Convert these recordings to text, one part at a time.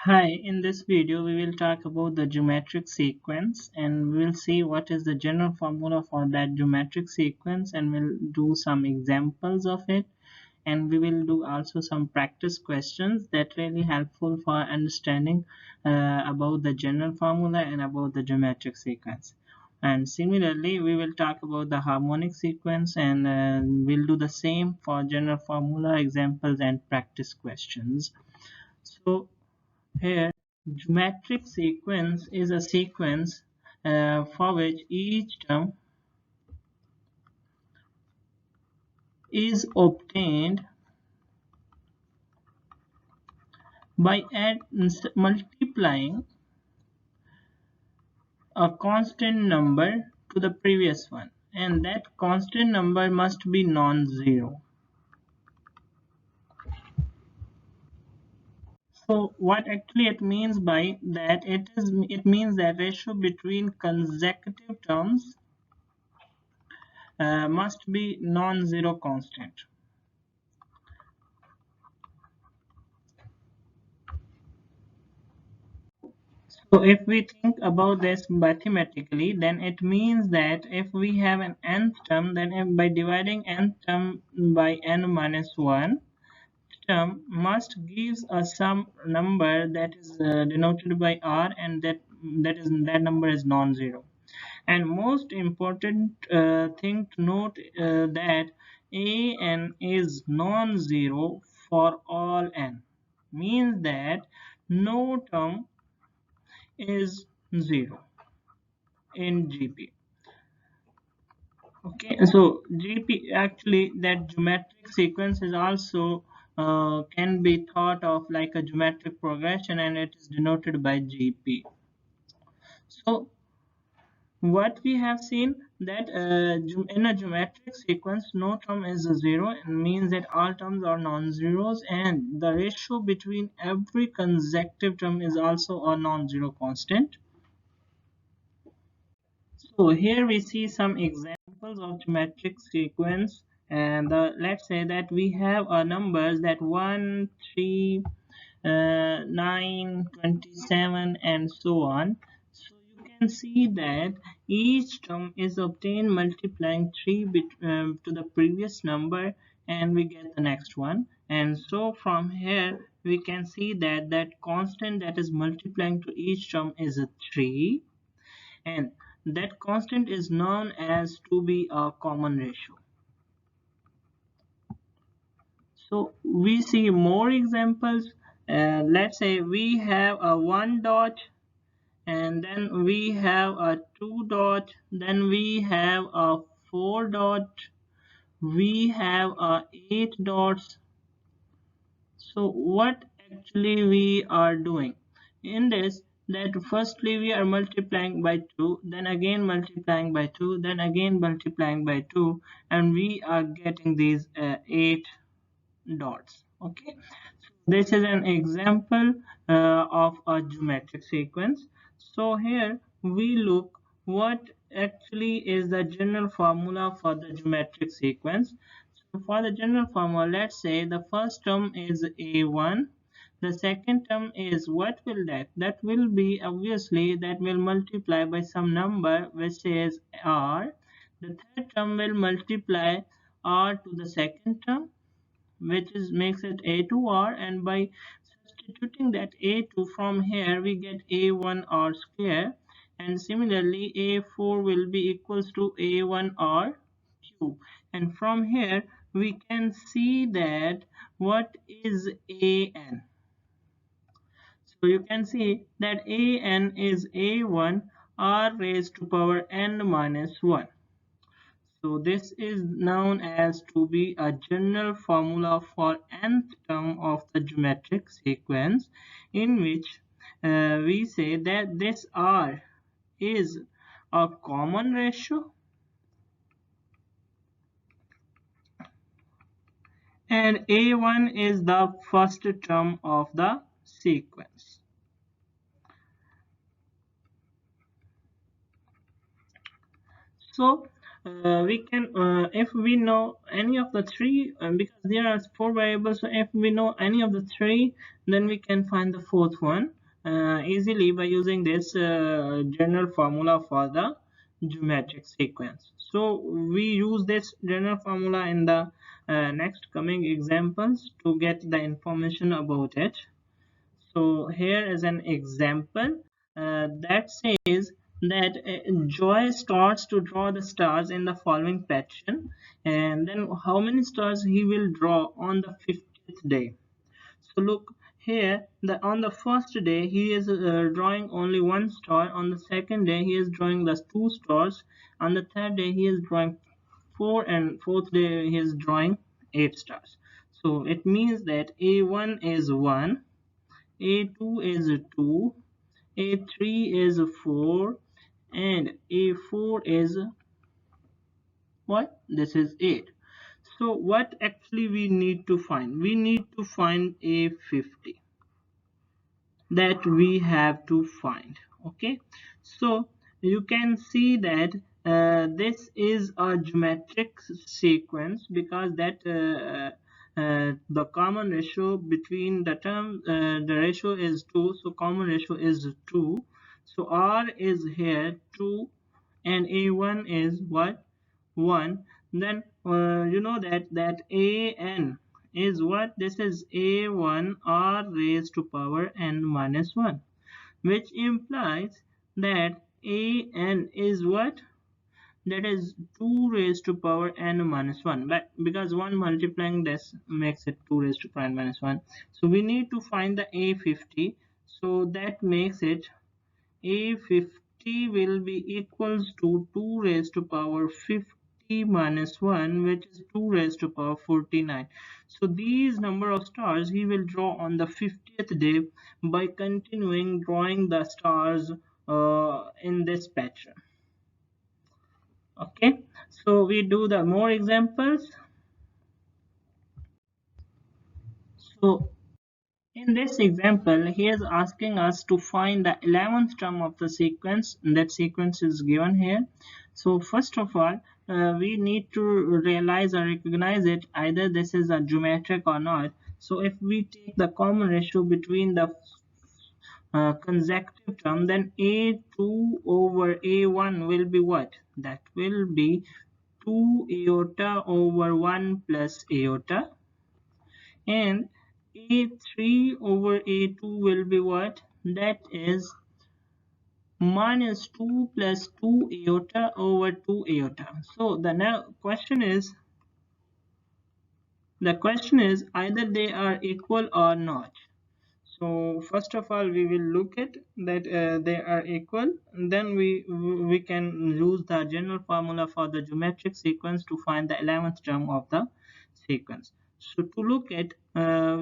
Hi, in this video we will talk about the geometric sequence and we will see what is the general formula for that geometric sequence, and we'll do some examples of it, and we will do also some practice questions that really helpful for understanding about the general formula and about the geometric sequence. And similarly we will talk about the harmonic sequence, and we'll do the same for general formula, examples and practice questions. So here, geometric sequence is a sequence for which each term is obtained by multiplying a constant number to the previous one, and that constant number must be non-zero. So what actually it means by that, it means that ratio between consecutive terms must be non-zero constant. So if we think about this mathematically, then it means that if we have an nth term, then by dividing nth term by n minus 1, term must gives us some number that is denoted by r, and that number is non-zero. And most important thing to note that an is non-zero for all n, means that no term is 0 in GP. Okay, so GP actually, that geometric sequence is also can be thought of like a geometric progression, and it is denoted by GP. So what we have seen that in a geometric sequence no term is a 0, and means that all terms are non-zeros, and the ratio between every consecutive term is also a non-zero constant. So here we see some examples of geometric sequence, and let's say that we have numbers that 1, 3, 9, 27 and so on. So you can see that each term is obtained multiplying 3 to the previous number, and we get the next one. And so from here we can see that that constant that is multiplying to each term is a 3, and that constant is known as to be a common ratio. So we see more examples. Let's say we have a 1 dot, and then we have a 2 dot, then we have a 4 dot, we have a 8 dots. So what actually we are doing in this, that firstly we are multiplying by 2, then again multiplying by 2, then again multiplying by 2, and we are getting these 8 dots. Okay, so this is an example of a geometric sequence. So here we look what actually is the general formula for the geometric sequence. So for the general formula, let's say the first term is a1, the second term is, what will that will be, obviously that will multiply by some number which is r. The third term will multiply r to the second term, which is makes it a2r, and by substituting that a2 from here we get a1r square, and similarly a4 will be equals to a1r cube, and from here we can see that what is an. So you can see that an is a1 r raised to power n minus 1. So this is known as to be a general formula for nth term of the geometric sequence, in which we say that this r is a common ratio and a1 is the first term of the sequence. So we can if we know any of the three, because there are four variables, so if we know any of the three, then we can find the fourth one easily by using this general formula for the geometric sequence. So we use this general formula in the next coming examples to get the information about it. So here is an example that says that Joy starts to draw the stars in the following pattern, and then how many stars he will draw on the 50th day. So look here, on the first day he is drawing only one star, on the second day he is drawing the two stars, on the third day he is drawing four, and fourth day he is drawing eight stars. So it means that A1 is 1, A2 is 2, A3 is 4, and A4 is what? This is 8. So what actually we need to find? We need to find A50. That we have to find. Okay, so you can see that this is a geometric sequence, because that the common ratio between the term, the ratio is 2, so common ratio is 2. So R is here 2, and A1 is what? 1. Then you know that an is what? This is a1 r raised to power n minus 1, which implies that an is what? That is 2 raised to power n minus 1, but because 1 multiplying this makes it 2 raised to power n minus 1, so we need to find the a50. So that makes it a50 will be equals to 2 raised to power 50 minus 1, which is 2 raised to power 49. So these number of stars he will draw on the 50th day by continuing drawing the stars in this pattern. Okay, so we do the more examples. So in this example, he is asking us to find the 11th term of the sequence. That sequence is given here. So first of all, we need to realize or recognize it, either this is a geometric or not. So if we take the common ratio between the consecutive term, then A2 over A1 will be what? That will be 2 iota over 1 plus iota, and a3 over a2 will be what? That is minus 2 plus 2 iota over 2 iota. So the now question is either they are equal or not. So first of all we will look at that they are equal, and then we can use the general formula for the geometric sequence to find the 11th term of the sequence. So to look at,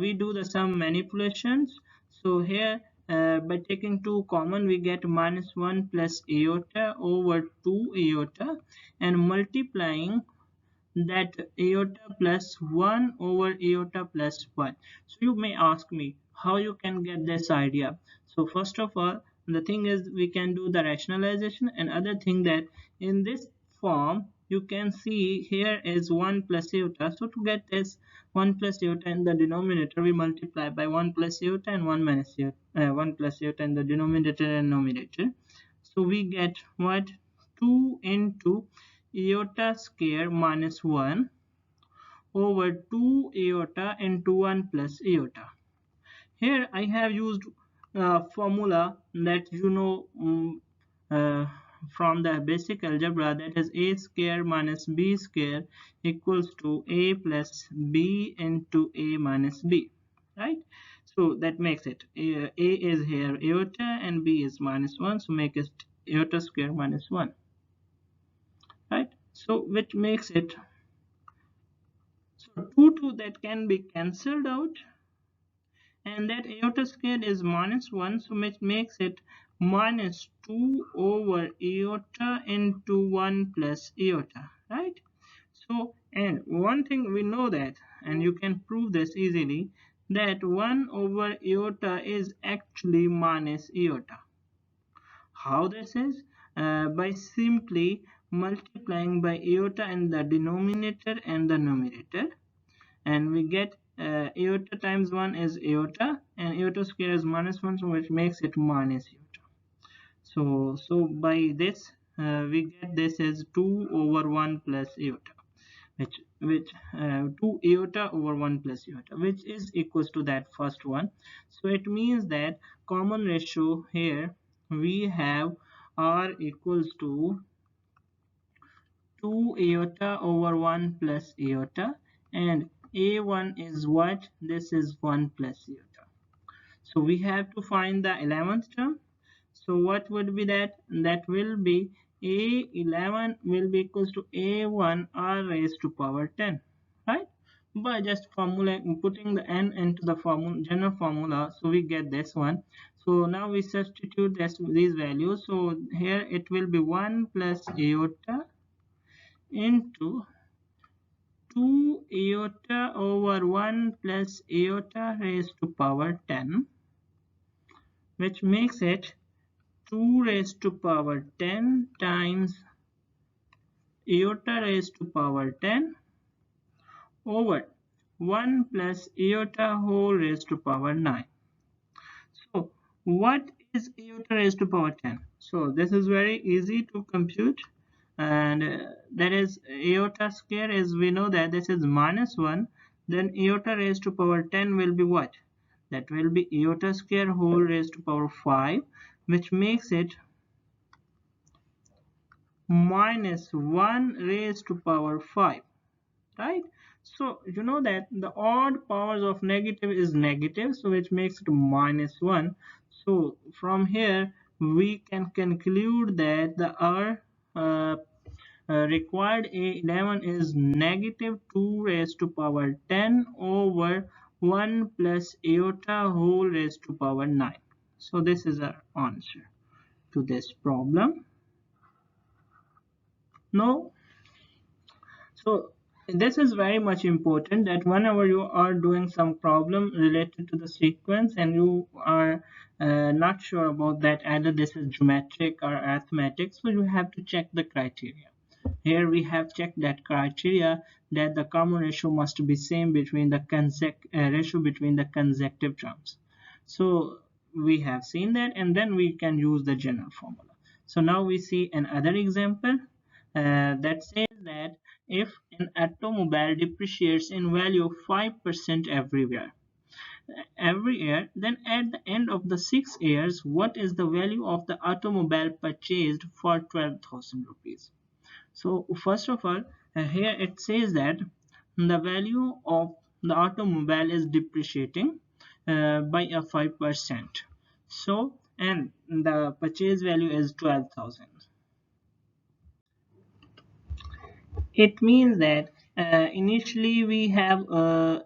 we do the some manipulations. So here by taking 2 common, we get minus 1 plus iota over 2 iota, and multiplying that iota plus 1 over iota plus 1. So you may ask me how you can get this idea. So first of all, the thing is we can do the rationalization, and other thing that in this form you can see here is 1 plus iota. So to get this 1 plus iota in the denominator, we multiply by 1 plus iota and 1 minus iota, 1 plus iota in the denominator and numerator. So we get what? 2 into iota square minus 1 over 2 iota into 1 plus iota. Here I have used formula that you know uh, from the basic algebra, that is a square minus b square equals to a plus b into a minus b, right? So that makes it a is here iota and b is minus 1, so make it iota square minus 1, right? So which makes it, so 2 that can be cancelled out, and that iota square is minus 1, so which makes it minus 2 over iota into 1 plus iota, right? So, and one thing we know that, and you can prove this easily, that 1 over iota is actually minus iota. How this is? By simply multiplying by iota in the denominator and the numerator, and we get iota times 1 is iota, and iota square is minus 1, so which makes it minus iota. So by this we get this as 2 over 1 plus iota, which 2 iota over 1 plus iota, which is equals to that first one. So it means that common ratio here we have r equals to 2 iota over 1 plus iota, and a1 is what? This is 1 plus iota. So we have to find the 11th term. So what would be that? That will be a11 will be equals to a1 r raised to power 10, right? By just formula putting the n into the formula, general formula, so we get this one. So now we substitute these values. So here it will be 1 plus iota into 2 iota over 1 plus iota raised to power 10, which makes it 2 raised to power 10 times iota raised to power 10 over 1 plus iota whole raised to power 9. So what is iota raised to power 10? So this is very easy to compute, and that is iota square is, we know that this is minus 1, then iota raised to power 10 will be what? That will be iota square whole raised to power 5, which makes it minus 1 raised to power 5, right? So you know that the odd powers of negative is negative, so which makes it minus 1. So from here we can conclude that the r required a11 is negative 2 raised to power 10 over 1 plus iota whole raised to power 9. So this is our answer to this problem. Now, so this is very much important, that whenever you are doing some problem related to the sequence and you are not sure about that, either this is geometric or arithmetic, so you have to check the criteria. Here we have checked that criteria, that the common ratio must be same between the ratio between the consecutive terms. So we have seen that, and then we can use the general formula. So now we see another example that says that if an automobile depreciates in value of 5% every year, then at the end of the 6 years, what is the value of the automobile purchased for 12,000 rupees? So first of all, here it says that the value of the automobile is depreciating by a 5%. So, and the purchase value is 12,000. It means that initially we have a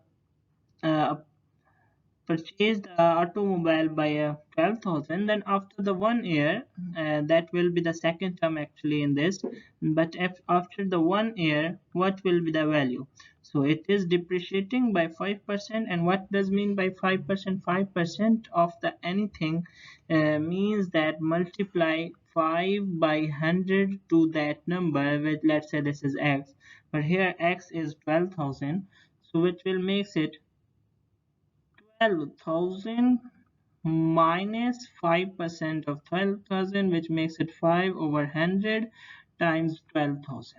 purchased the automobile by 12,000, then after the 1 year, that will be the second term actually in this, but if after the 1 year, what will be the value? So it is depreciating by 5%, and what does mean by 5%? 5% of the anything means that multiply 5 by 100 to that number, with, let's say this is x, but here x is 12,000, so which will makes it 12,000 minus 5% of 12,000, which makes it 5 over 100 times 12,000.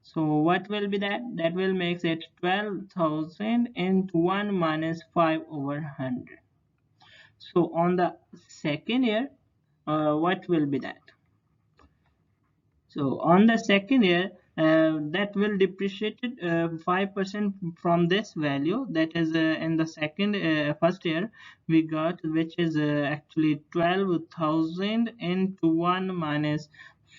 So what will be that? That will make it 12,000 into 1 minus 5 over 100. So on the second year, what will be that? So on the second year, that will depreciate 5% from this value, that is in the first year we got, which is actually 12,000 into 1 minus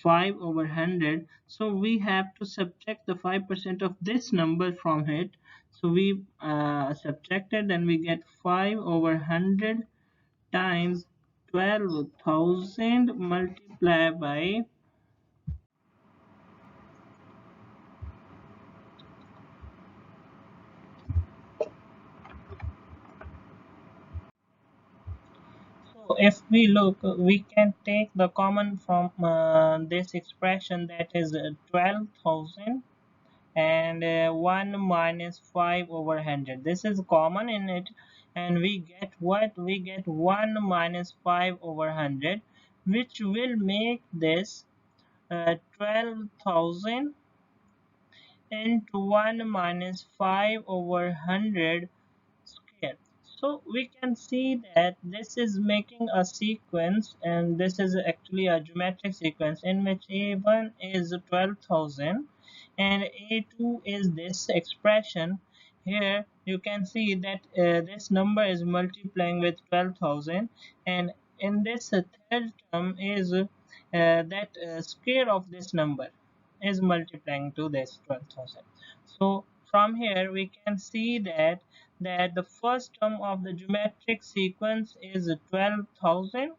5 over 100. So we have to subtract the 5% of this number from it. So we subtracted, and we get 5 over 100 times 12,000 multiplied by. So if we look, we can take the common from this expression, that is 12,000 and 1 minus 5 over 100. This is common in it, and we get what? We get 1 minus 5 over 100, which will make this 12,000 into 1 minus 5 over 100 square. So we can see that this is making a sequence, and this is actually a geometric sequence in which a1 is 12,000 and a2 is this expression. Here you can see that this number is multiplying with 12,000, and in this third term is that square of this number is multiplying to this 12,000. So from here we can see that the first term of the geometric sequence is 12,000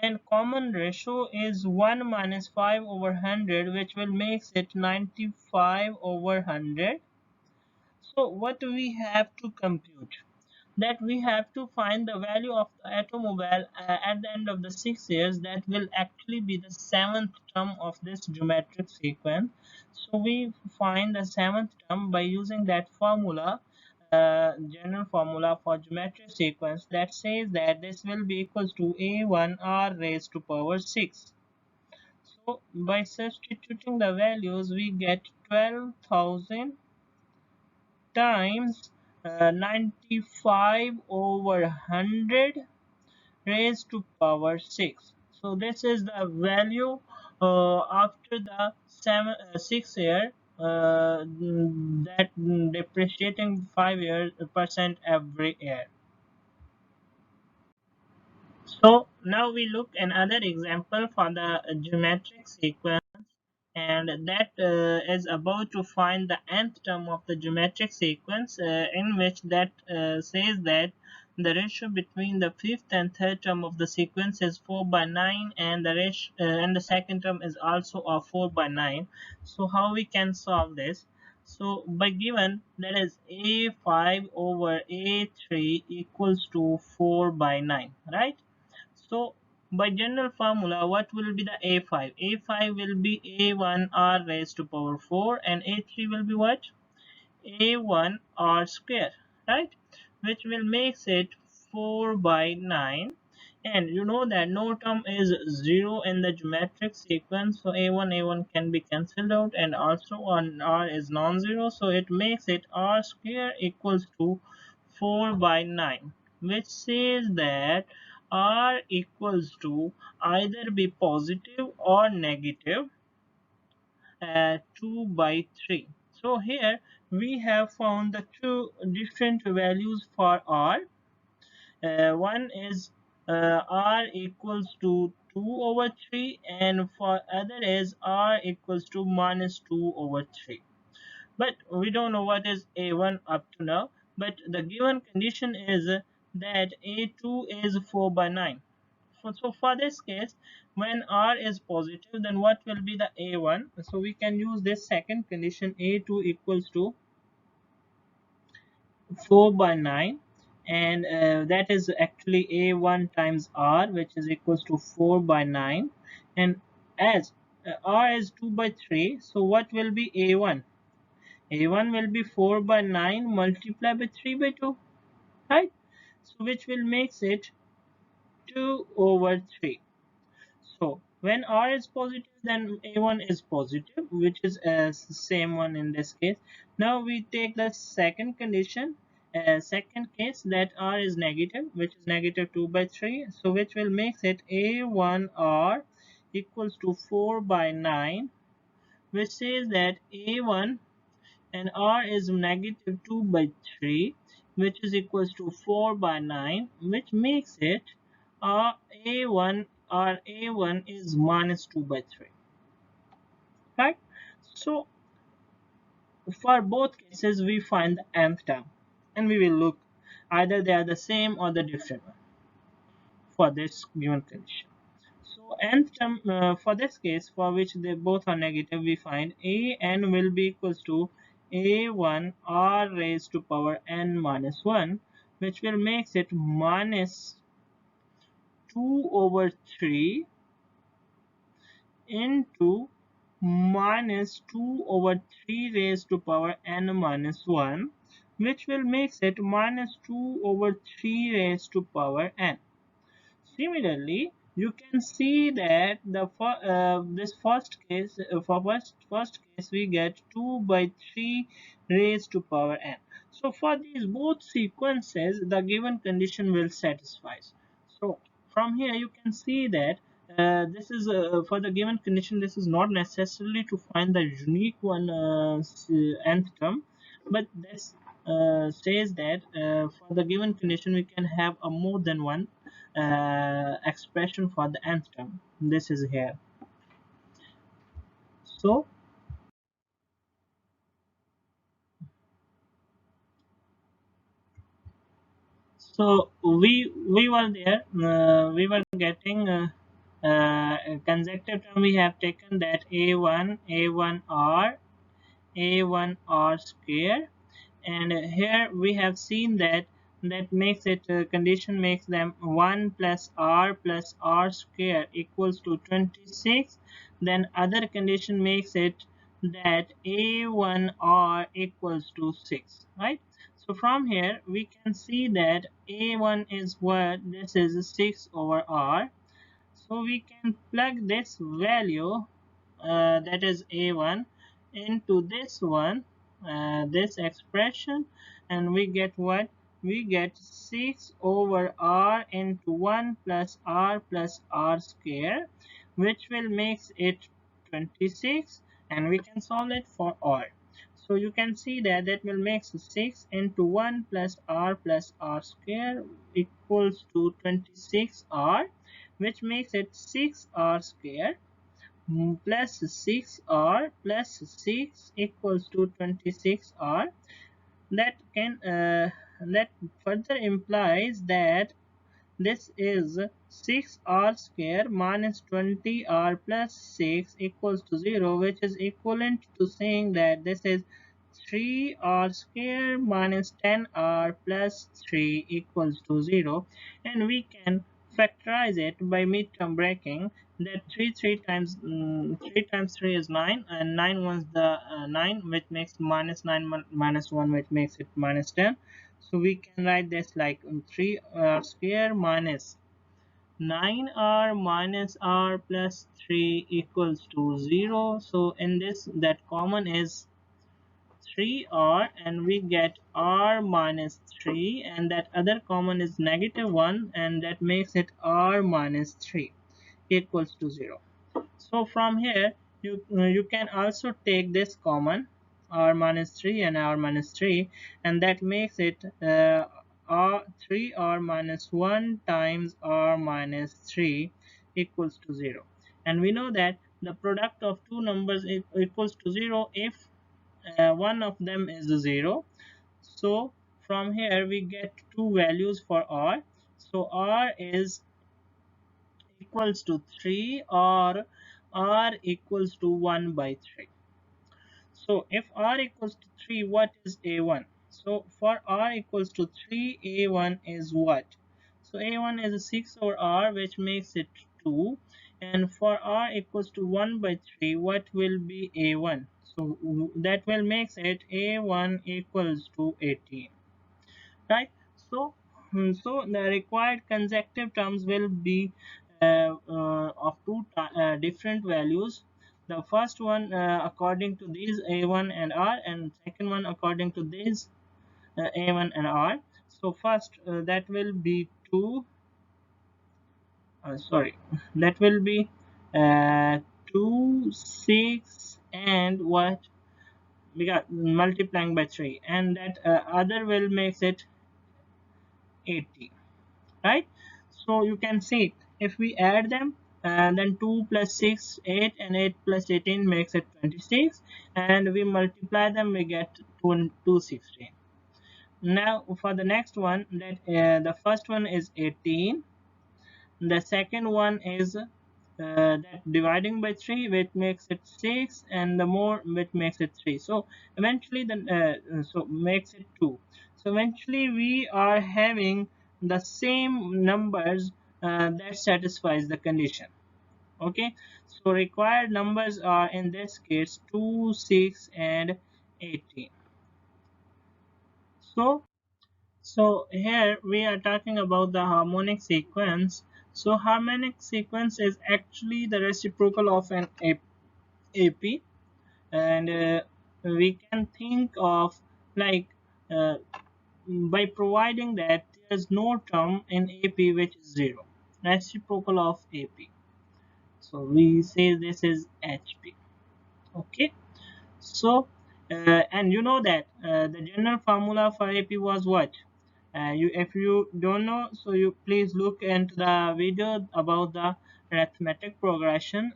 and common ratio is 1 minus 5 over 100, which will makes it 95 over 100. So what do we have to compute? That we have to find the value of the automobile at the end of the 6 years. That will actually be the seventh term of this geometric sequence. So we find the seventh term by using that formula, general formula for geometric sequence, that says that this will be equals to a1 r raised to power 6. So by substituting the values, we get 12,000 times 95 over 100 raised to power 6. So this is the value after the 6 year, that depreciating 5 years percent every year. So now we look another example for the geometric sequence, and that is about to find the nth term of the geometric sequence, in which that says that the ratio between the fifth and third term of the sequence is 4 by 9, and the ratio and the second term is also a 4 by 9. So how we can solve this? So by given that is a5 over a3 equals to 4 by 9, right? So by general formula, what will be the a5? A5 will be a1 r raised to power 4, and a3 will be what? A1 r square, right? Which will makes it 4 by 9. And you know that no term is 0 in the geometric sequence, so a1 can be cancelled out, and also on r is non-zero, so it makes it r square equals to 4 by 9, which says that r equals to either be positive or negative 2 by 3. So here we have found the two different values for r. One is r equals to 2 over 3, and for other is r equals to minus 2 over 3. But we don't know what is a1 up to now, but the given condition is that a2 is 4 by 9. So for this case, when r is positive, then what will be the a1? So we can use this second condition, a2 equals to 4 by 9, and that is actually a1 times r, which is equals to 4 by 9. And as r is 2 by 3, so what will be a1? A1 will be 4 by 9 multiplied by 3 by 2, right? So which will makes it 2 over 3. So when r is positive, then a1 is positive, which is the same one in this case. Now we take the second condition, second case, that r is negative, which is negative 2 by 3. So which will makes it a1r equals to 4 by 9, which says that a1 and r is negative 2 by 3, which is equals to 4 by 9, which makes it a1 is minus 2 by 3, right? So for both cases we find the nth term, and we will look either they are the same or the different one for this given condition. So nth term, for this case, for which they both are negative, we find a n will be equals to a1 r raised to power n minus 1, which will makes it minus 2 over 3 into minus 2 over 3 raised to power n minus 1, which will make it minus 2 over 3 raised to power n. Similarly, you can see that this first case, for first case we get 2 by 3 raised to power n. So for these both sequences, the given condition will satisfy. So from here you can see that this is for the given condition. This is not necessarily to find the unique one nth term, but this says that for the given condition we can have a more than one expression for the nth term. This is here. So we were there. We were getting consecutive term. We have taken that a1r a1r square, and here we have seen that makes it condition makes them 1 plus r square equals to 26. Then other condition makes it that a1r equals to 6, right? So from here we can see that a1 is what, this is 6 over r. So we can plug this value, that is a1, into this one, this expression, and we get what? We get 6 over r into 1 plus r square, which will make it 26, and we can solve it for r. So you can see that will make 6 into 1 plus r square equals to 26r, which makes it 6r square plus 6r plus 6 equals to 26r. That can that further implies that this is 6r square minus 20r plus 6 equals to 0, which is equivalent to saying that this is 3r square minus 10r plus 3 equals to 0. And we can factorize it by midterm breaking, that 3 times 3 is 9, and 9 was the 9, which makes minus 9 minus 1, which makes it minus 10. So we can write this like 3r square minus 9r minus r plus 3 equals to 0. So in this, that common is 3r, and we get r minus 3, and that other common is negative 1, and that makes it r minus 3 equals to 0. So from here you can also take this common, r minus 3 and r minus 3, and that makes it r 3r minus 1 times r minus 3 equals to 0. And we know that the product of two numbers equals to 0 if one of them is 0. So from here we get two values for r. So r is equals to 3, or r equals to 1 by 3. So if r equals to 3, what is a1? So for r equals to 3, a1 is what? So a1 is 6 over r, which makes it 2. And for r equals to 1 by 3, what will be a1? So that will make it a1 equals to 18, right? So so the required consecutive terms will be of two different values. The first one according to these a1 and r, and second one according to these a1 and r. So first that will be 2, sorry, that will be uh, 2 6 and what, we got multiplying by 3, and that other will make it 80, right? So you can see if we add them, then 2 plus 6 8, and 8 plus 18 makes it 26, and we multiply them, we get 216. Now for the next one, that the first one is 18, the second one is that dividing by 3, which makes it 6, and the more, which makes it 3. So eventually then so makes it 2. So eventually we are having the same numbers that satisfies the condition. Okay, so required numbers are in this case 2, 6 and 18. So here we are talking about the harmonic sequence. So harmonic sequence is actually the reciprocal of an AP, and we can think of like uh, by providing that there is no term in AP which is 0, reciprocal of AP. So we say this is HP. Okay. So, and you know that the general formula for AP was what? If you don't know, so you please look into the video about the arithmetic progression.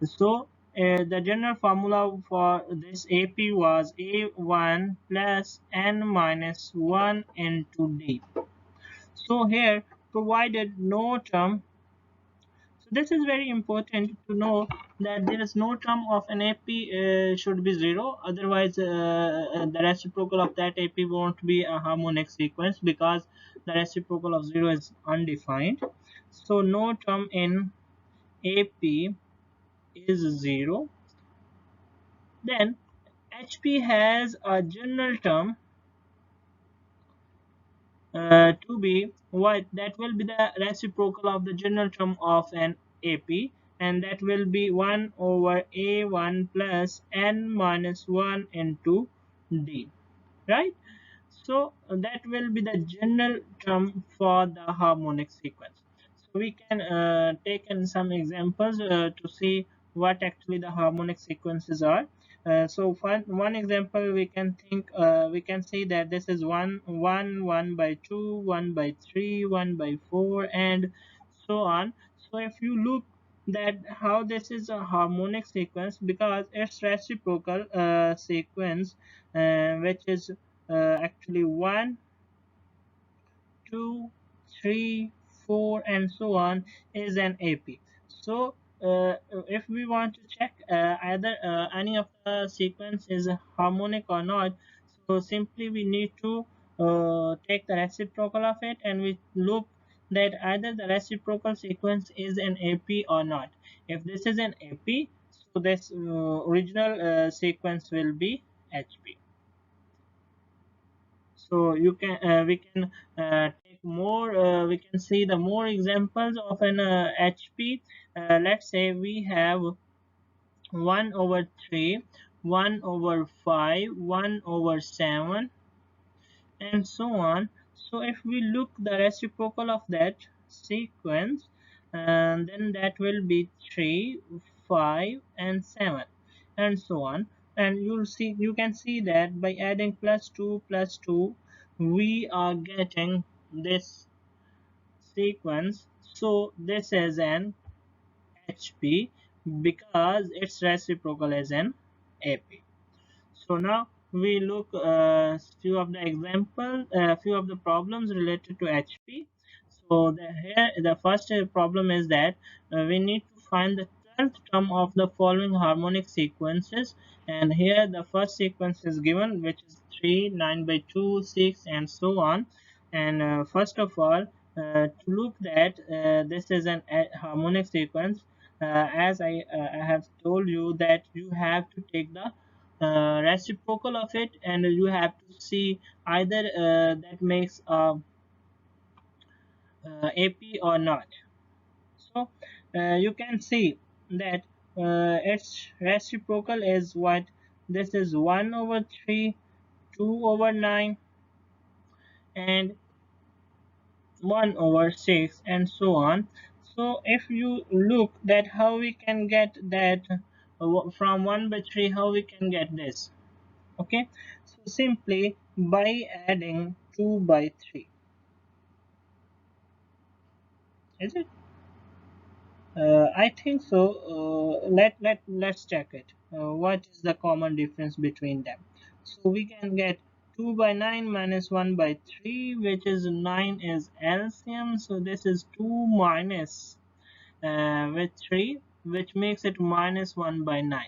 So, the general formula for this AP was A1 plus n minus 1 into D. So here, provided no term, so this is very important to know that there is no term of an AP should be 0. Otherwise, the reciprocal of that AP won't be a harmonic sequence because the reciprocal of 0 is undefined. So no term in AP is 0. Then HP has a general term to be what, that will be the reciprocal of the general term of an AP, and that will be 1 over A1 plus n minus 1 into D, right? So that will be the general term for the harmonic sequence. So we can take in some examples to see what actually the harmonic sequences are. So for one example, we can see that this is 1 by 2, 1 by 3, 1 by 4, and so on. So if you look that how this is a harmonic sequence, because it's reciprocal sequence, which is actually 1, 2, 3, 4, and so on, is an AP. So if we want to check either any of the sequence is harmonic or not, so simply we need to take the reciprocal of it, and we look that either the reciprocal sequence is an AP or not. If this is an AP, so this original sequence will be HP. So you can we can take more we can see the more examples of an HP. Let's say we have 1 over 3, 1 over 5, 1 over 7, and so on. So if we look the reciprocal of that sequence, then that will be 3, 5, and 7, and so on. And you can see that by adding plus 2 we are getting this sequence. So this is an HP because its reciprocal is an AP. So now we look few of the examples, few of the problems related to HP. So here the first problem is that we need to find the 12th term of the following harmonic sequences, and here the first sequence is given, which is 3, 9 by 2, 6, and so on. And first of all, to look that this is an harmonic sequence, as I have told you that you have to take the reciprocal of it, and you have to see either that makes AP or not. So you can see that its reciprocal is what, this is 1 over 3, 2 over 9, and 1 over 6, and so on. So if you look that how we can get that from 1 by 3, how we can get this. Okay, so simply by adding 2 by 3, is it? I think so. Let's check it. What is the common difference between them? So we can get 2 by 9 minus 1 by 3, which is 9 is LCM. So this is 2 minus with 3, which makes it minus 1 by 9.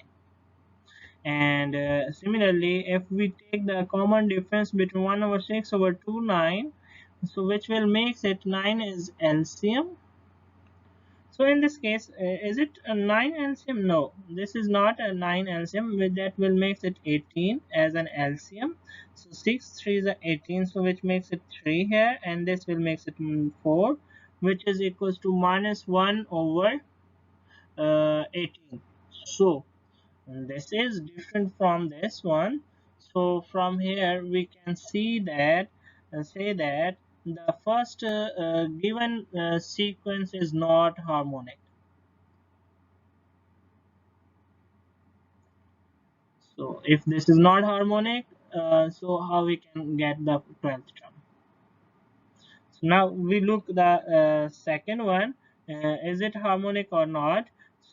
And similarly, if we take the common difference between 1 over 6 over 2, 9, So which will makes it 9 is LCM. So in this case, is it a 9 LCM? No, this is not a 9 LCM. With that will makes it 18 as an LCM. So 6 3 is a 18, so which makes it 3 here, and this will makes it 4, which is equals to minus 1 over 18. So this is different from this one. So from here we can see that say that the first given sequence is not harmonic. So if this is not harmonic, so how we can get the 12th term? So now we look the second one, is it harmonic or not?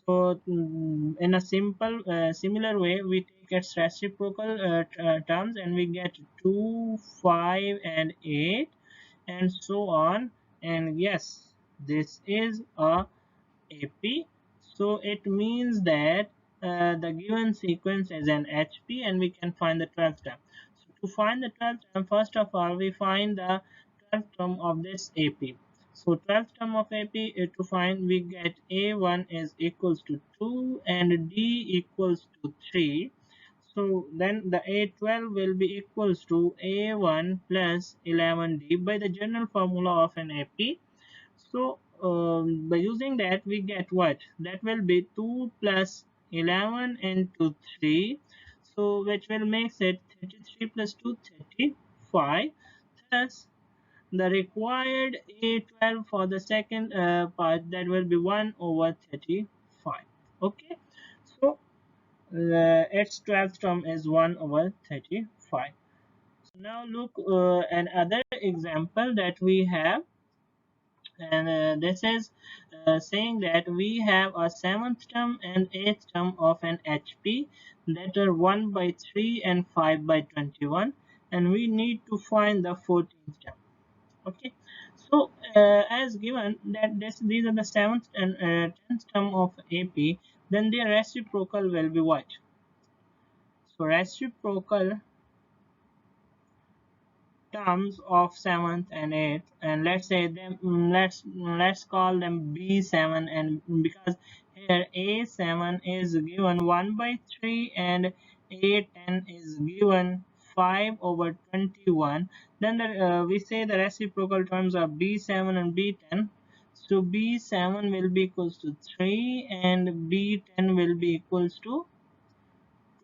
So in a simple similar way, we take its reciprocal terms and we get 2, 5 and 8 and so on. And yes, this is a AP. So it means that the given sequence is an HP and we can find the 12th term. So to find the 12th term, first of all, we find the 12th term of this AP. So 12th term of AP to find, we get A1 is equals to 2 and D equals to 3. So then the A12 will be equals to A1 plus 11D by the general formula of an AP. So by using that we get what? That will be 2 plus 11 into 3. So which will makes it 33 plus 2 35 plus the required A12 for the second part, that will be 1 over 35. Okay. So its 12th term is 1 over 35. So now look another example that we have, and this is saying that we have a seventh term and eighth term of an HP that are 1 by 3 and 5 by 21, and we need to find the 14th term. Okay, so as given that these are the seventh and 10th term of AP, then their reciprocal will be what? So reciprocal terms of seventh and eighth, and let's say them, let's call them B7, and because here A7 is given 1 by 3 and A10 is given 5 over 21, then we say the reciprocal terms are B7 and B10. So B7 will be equals to 3 and B10 will be equals to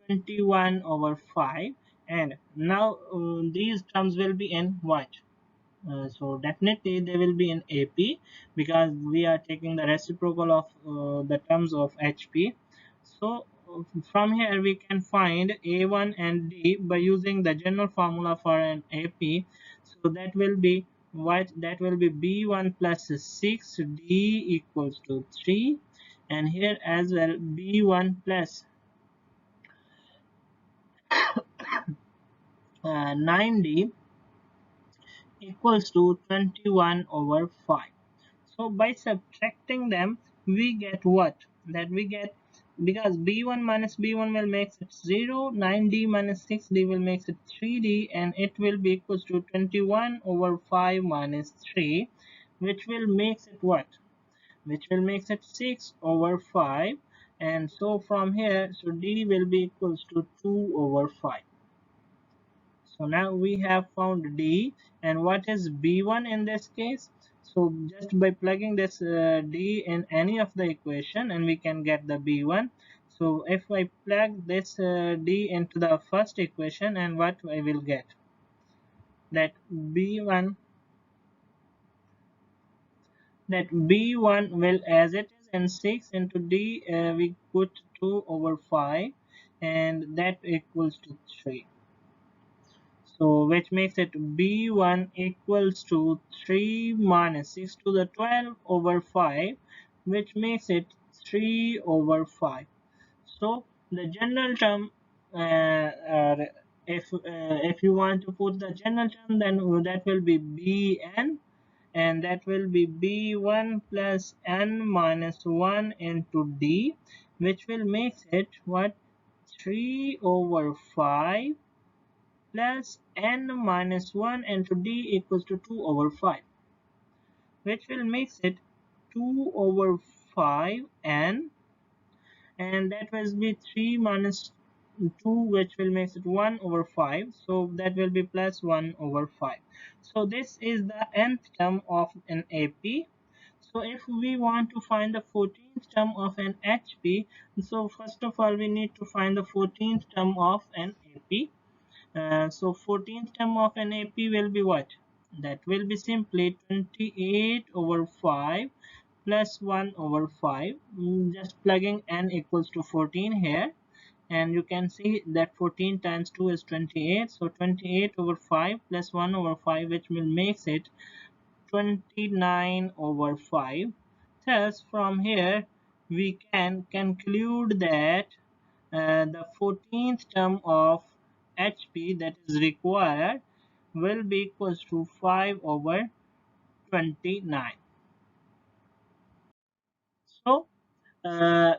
21 over 5. And now these terms will be in what? So definitely they will be in AP, because we are taking the reciprocal of the terms of HP. So from here we can find A1 and D by using the general formula for an AP. So that will be what? That will be B1 plus 6D equals to 3, and here as well B1 plus 9D equals to 21 over 5. So by subtracting them, we get what? That we get, because B1 minus B1 will make it 0, 9D minus 6D will make it 3D, and it will be equals to 21 over 5 minus 3, which will make it what? Which will make it 6 over 5. And so from here, so D will be equals to 2 over 5. So now we have found D, and what is B1 in this case? So just by plugging this D in any of the equation, and we can get the B1. So if I plug this D into the first equation, and what I will get? That B1, that B1 will, as it is, and 6 into D we put 2 over 5, and that equals to 3. So which makes it B1 equals to 3 minus 6 to the 12 over 5, which makes it 3 over 5. So the general term, if you want to put the general term, then that will be Bn, and that will be B1 plus n minus 1 into D, which will make it what? 3 over 5 plus n minus 1 into d equals to 2 over 5, which will makes it 2 over 5n, and that will be 3 minus 2, which will make it 1 over 5, so that will be plus 1 over 5. So this is the nth term of an AP. So if we want to find the 14th term of an HP, so first of all we need to find the 14th term of an AP. So 14th term of an AP will be what? That will be simply 28 over 5 plus 1 over 5. Just plugging n equals to 14 here, and you can see that 14 times 2 is 28. So 28 over 5 plus 1 over 5, which will makes it 29 over 5. Thus from here we can conclude that the 14th term of HP that is required will be equals to 5 over 29. So that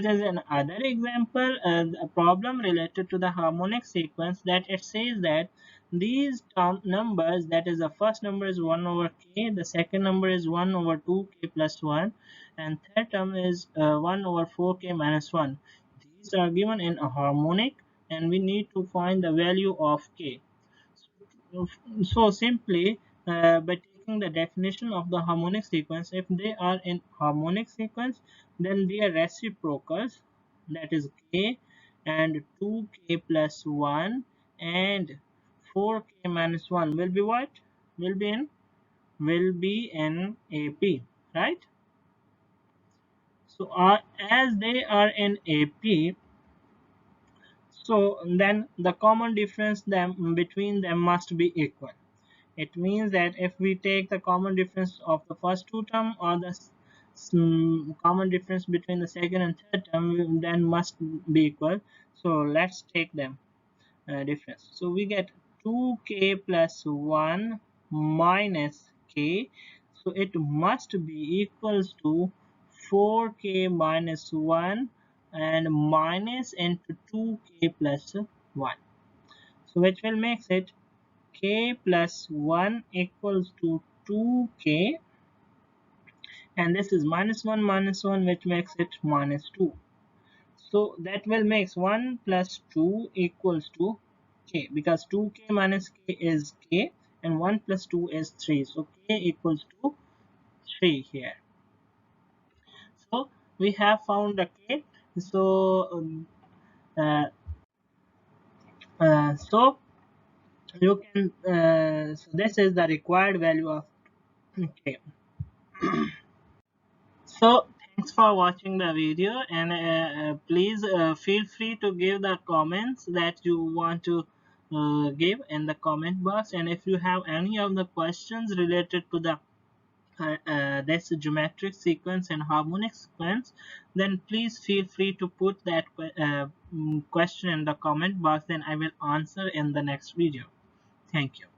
is another example, a problem related to the harmonic sequence, that it says that these term numbers, that is the first number is 1 over k, the second number is 1 over 2k plus 1, and third term is 1 over 4k minus 1. These are given in a harmonic, and we need to find the value of k. So simply, by taking the definition of the harmonic sequence, if they are in harmonic sequence, then their reciprocals, that is k and 2k plus 1 and 4k minus 1, will be what? Will be in AP, right? So as they are in AP, so then the common difference them between them must be equal. It means that if we take the common difference of the first two term, or the common difference between the second and third term, then must be equal. So let's take them difference. So we get 2k plus 1 minus k. So it must be equals to 4k minus 1 and minus into 2k plus 1. So which will makes it k plus 1 equals to 2k, and this is minus 1 which makes it minus 2. So that will makes 1 plus 2 equals to k, because 2k minus k is k and 1 plus 2 is 3, so k equals to 3 here. So we have found the k. So uh, so you can so this is the required value of k. So thanks for watching the video, and please feel free to give the comments that you want to give in the comment box. And if you have any of the questions related to the this geometric sequence and harmonic sequence, then please feel free to put that question in the comment box, then I will answer in the next video. Thank you.